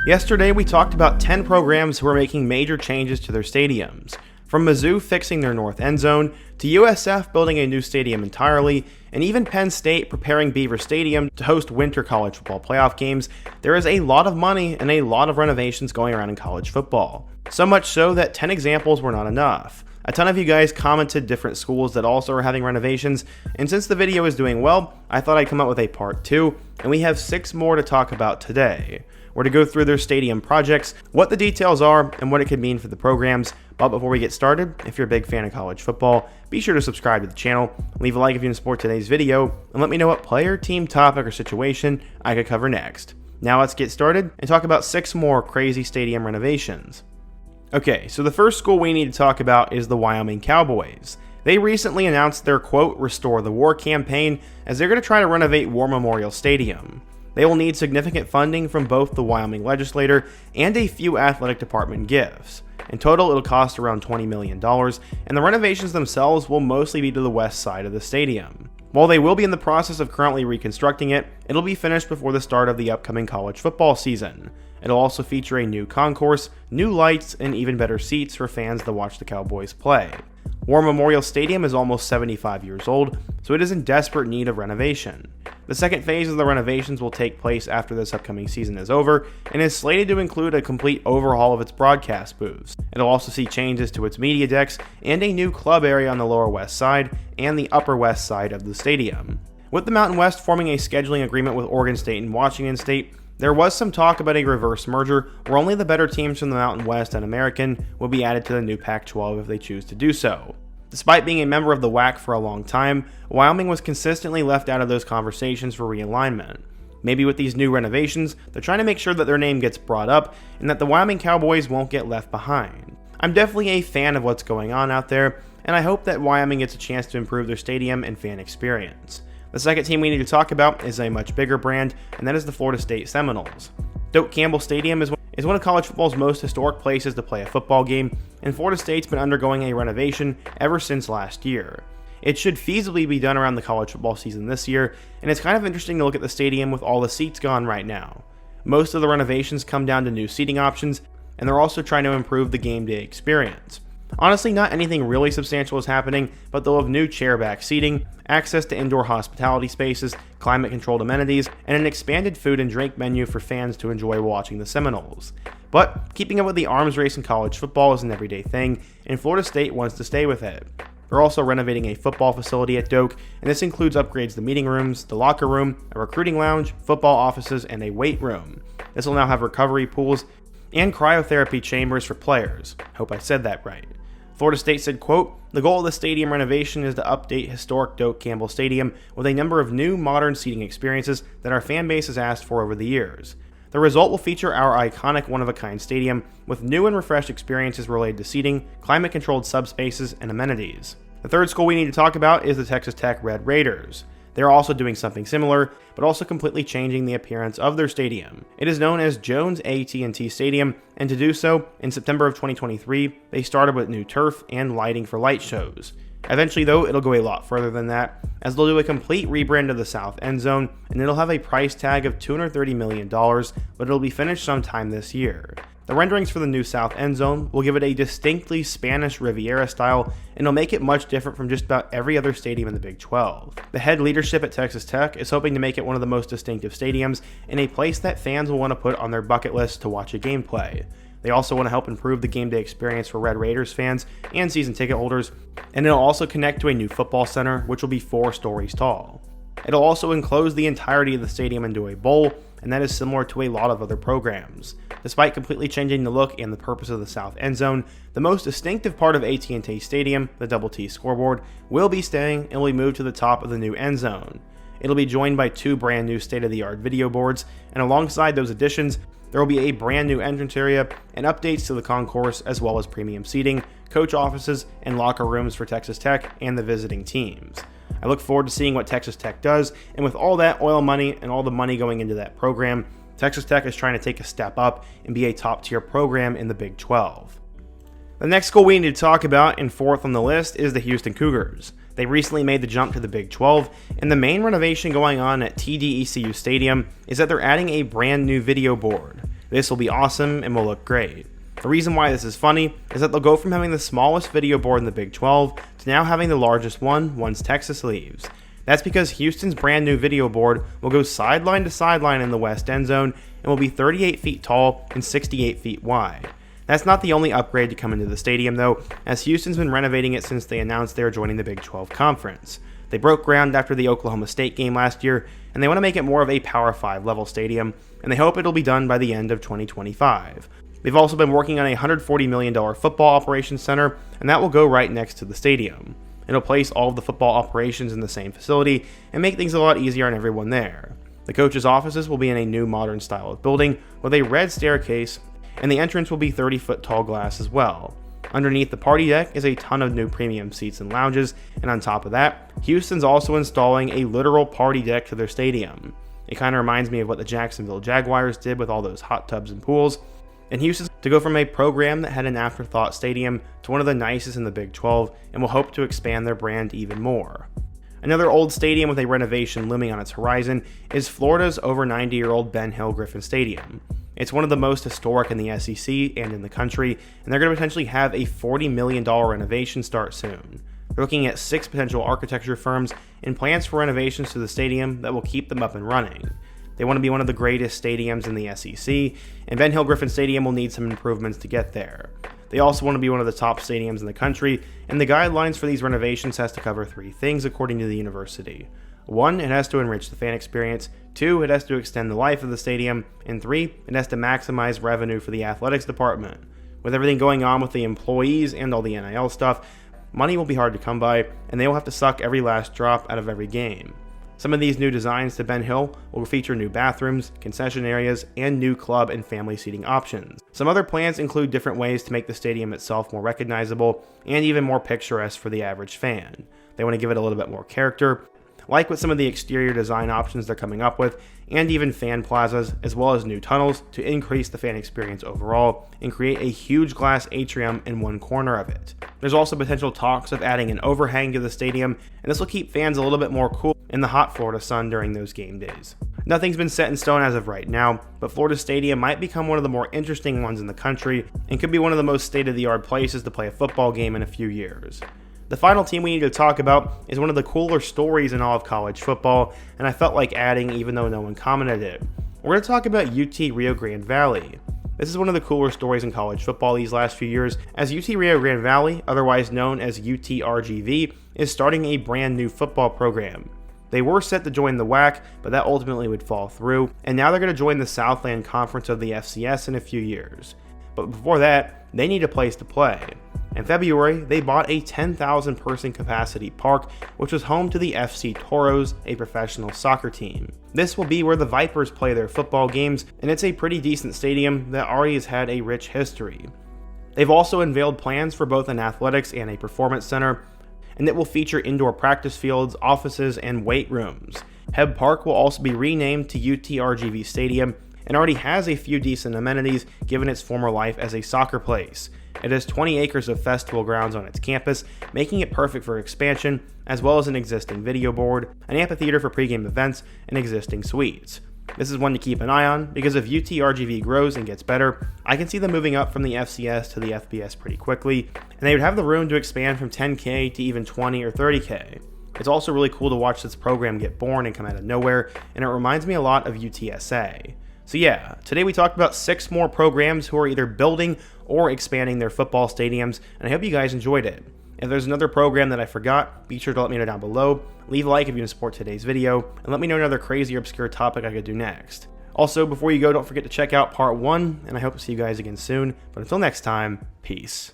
Yesterday, we talked about 10 programs who are making major changes to their stadiums. From Mizzou fixing their north end zone, to USF building a new stadium entirely, and even Penn State preparing Beaver Stadium to host winter college football playoff games, there is a lot of money and a lot of renovations going around in college football. So much so that 10 examples were not enough. A ton of you guys commented different schools that also are having renovations, and since the video is doing well, I thought I'd come up with a part 2, and we have 6 more to talk about today. We're to go through their stadium projects, what the details are, and what it could mean for the programs. But before we get started, if you're a big fan of college football, be sure to subscribe to the channel, leave a like if you support today's video, and let me know what player, team, topic, or situation I could cover next. Now let's get started and talk about 6 more crazy stadium renovations. Okay, so the first school we need to talk about is the Wyoming Cowboys. They recently announced their quote, "Restore the War" campaign, as they're going to try to renovate War Memorial Stadium. They will need significant funding from both the Wyoming legislature and a few athletic department gifts. In total, it'll cost around $20 million, and the renovations themselves will mostly be to the west side of the stadium. While they will be in the process of currently reconstructing it, it'll be finished before the start of the upcoming college football season. It'll also feature a new concourse, new lights, and even better seats for fans to watch the Cowboys play. War Memorial Stadium is almost 75 years old, so it is in desperate need of renovation. The second phase of the renovations will take place after this upcoming season is over, and is slated to include a complete overhaul of its broadcast booths. It'll also see changes to its media decks and a new club area on the lower west side and the upper west side of the stadium. With the Mountain West forming a scheduling agreement with Oregon State and Washington State, there was some talk about a reverse merger where only the better teams from the Mountain West and American will be added to the new Pac-12 if they choose to do so. Despite being a member of the WAC for a long time, Wyoming was consistently left out of those conversations for realignment. Maybe with these new renovations, they're trying to make sure that their name gets brought up and that the Wyoming Cowboys won't get left behind. I'm definitely a fan of what's going on out there, and I hope that Wyoming gets a chance to improve their stadium and fan experience. The second team we need to talk about is a much bigger brand, and that is the Florida State Seminoles. Doak Campbell Stadium is one of college football's most historic places to play a football game, and Florida State's been undergoing a renovation ever since last year. It should feasibly be done around the college football season this year, and it's kind of interesting to look at the stadium with all the seats gone right now. Most of the renovations come down to new seating options, and they're also trying to improve the game day experience. Honestly, not anything really substantial is happening, but they'll have new chair-back seating, access to indoor hospitality spaces, climate-controlled amenities, and an expanded food and drink menu for fans to enjoy while watching the Seminoles. But keeping up with the arms race in college football is an everyday thing, and Florida State wants to stay with it. They're also renovating a football facility at Doak, and this includes upgrades to meeting rooms, the locker room, a recruiting lounge, football offices, and a weight room. This will now have recovery pools and cryotherapy chambers for players. Hope I said that right. Florida State said, quote, "The goal of the stadium renovation is to update historic Doak Campbell Stadium with a number of new modern seating experiences that our fan base has asked for over the years. The result will feature our iconic one-of-a-kind stadium with new and refreshed experiences related to seating, climate-controlled subspaces, and amenities." The third school we need to talk about is the Texas Tech Red Raiders. They're also doing something similar, but also completely changing the appearance of their stadium. It is known as Jones AT&T Stadium, and to do so, in September of 2023, they started with new turf and lighting for light shows. Eventually though, it'll go a lot further than that, as they'll do a complete rebrand of the south end zone, and it'll have a price tag of $230 million, but it'll be finished sometime this year. The renderings for the new south end zone will give it a distinctly Spanish Riviera style, and it'll make it much different from just about every other stadium in the Big 12. The head leadership at Texas Tech is hoping to make it one of the most distinctive stadiums and a place that fans will want to put on their bucket list to watch a game play. They also want to help improve the game day experience for Red Raiders fans and season ticket holders, and it'll also connect to a new football center, which will be 4 stories tall. It'll also enclose the entirety of the stadium into a bowl, and that is similar to a lot of other programs. Despite completely changing the look and the purpose of the south end zone, the most distinctive part of AT&T Stadium, the Double T scoreboard, will be staying and will be moved to the top of the new end zone. It'll be joined by 2 brand new state-of-the-art video boards, and alongside those additions, there will be a brand new entrance area and updates to the concourse, as well as premium seating, coach offices, and locker rooms for Texas Tech and the visiting teams. I look forward to seeing what Texas Tech does, and with all that oil money and all the money going into that program, Texas Tech is trying to take a step up and be a top-tier program in the Big 12. The next school we need to talk about, and fourth on the list, is the Houston Cougars. They recently made the jump to the Big 12, and the main renovation going on at TDECU Stadium is that they're adding a brand new video board. This will be awesome and will look great. The reason why this is funny is that they'll go from having the smallest video board in the Big 12 to now having the largest one once Texas leaves. That's because Houston's brand new video board will go sideline to sideline in the west end zone and will be 38 feet tall and 68 feet wide. That's not the only upgrade to come into the stadium though, as Houston's been renovating it since they announced they are joining the Big 12 Conference. They broke ground after the Oklahoma State game last year, and they want to make it more of a Power 5 level stadium, and they hope it'll be done by the end of 2025. They've also been working on a $140 million football operations center, and that will go right next to the stadium. It'll place all of the football operations in the same facility and make things a lot easier on everyone there. The coaches' offices will be in a new modern style of building with a red staircase, and the entrance will be 30-foot tall glass as well. Underneath the party deck is a ton of new premium seats and lounges, and on top of that, Houston's also installing a literal party deck to their stadium. It kind of reminds me of what the Jacksonville Jaguars did with all those hot tubs and pools. And Houston's to go from a program that had an afterthought stadium to one of the nicest in the Big 12 and will hope to expand their brand even more. Another old stadium with a renovation looming on its horizon is Florida's over 90-year-old Ben Hill Griffin Stadium. It's one of the most historic in the SEC and in the country, and they're going to potentially have a $40 million renovation start soon. They're looking at 6 potential architecture firms and plans for renovations to the stadium that will keep them up and running. They want to be one of the greatest stadiums in the SEC, and Ben Hill Griffin Stadium will need some improvements to get there. They also want to be one of the top stadiums in the country, and the guidelines for these renovations has to cover 3 things according to the university. 1, it has to enrich the fan experience. 2, it has to extend the life of the stadium. And 3, it has to maximize revenue for the athletics department. With everything going on with the employees and all the NIL stuff, money will be hard to come by, and they will have to suck every last drop out of every game. Some of these new designs to Ben Hill will feature new bathrooms, concession areas, and new club and family seating options. Some other plans include different ways to make the stadium itself more recognizable and even more picturesque for the average fan. They want to give it a little bit more character, like with some of the exterior design options they're coming up with, and even fan plazas, as well as new tunnels to increase the fan experience overall and create a huge glass atrium in one corner of it. There's also potential talks of adding an overhang to the stadium, and this will keep fans a little bit more cool in the hot Florida sun during those game days. Nothing's been set in stone as of right now, but Florida Stadium might become one of the more interesting ones in the country and could be one of the most state-of-the-art places to play a football game in a few years. The final team we need to talk about is one of the cooler stories in all of college football, and I felt like adding even though no one commented it. We're going to talk about UT Rio Grande Valley. This is one of the cooler stories in college football these last few years, as UT Rio Grande Valley, otherwise known as UTRGV, is starting a brand new football program. They were set to join the WAC, but that ultimately would fall through, and now they're going to join the Southland Conference of the FCS in a few years. But before that, they need a place to play. In February, they bought a 10,000 person capacity park, which was home to the FC Toros, a professional soccer team. This will be where the Vipers play their football games, and it's a pretty decent stadium that already has had a rich history. They've also unveiled plans for both an athletics and a performance center, and it will feature indoor practice fields, offices, and weight rooms. Heb Park will also be renamed to UTRGV Stadium and already has a few decent amenities given its former life as a soccer place. It has 20 acres of festival grounds on its campus, making it perfect for expansion, as well as an existing video board, an amphitheater for pregame events, and existing suites. This is one to keep an eye on, because if UTRGV grows and gets better, I can see them moving up from the FCS to the FBS pretty quickly, and they would have the room to expand from 10K to even 20 or 30K. It's also really cool to watch this program get born and come out of nowhere, and it reminds me a lot of UTSA. So yeah, today we talked about 6 more programs who are either building or expanding their football stadiums, and I hope you guys enjoyed it. If there's another program that I forgot, be sure to let me know down below. Leave a like if you want to support today's video, and let me know another crazy or obscure topic I could do next. Also, before you go, don't forget to check out part 1, and I hope to see you guys again soon. But until next time, peace.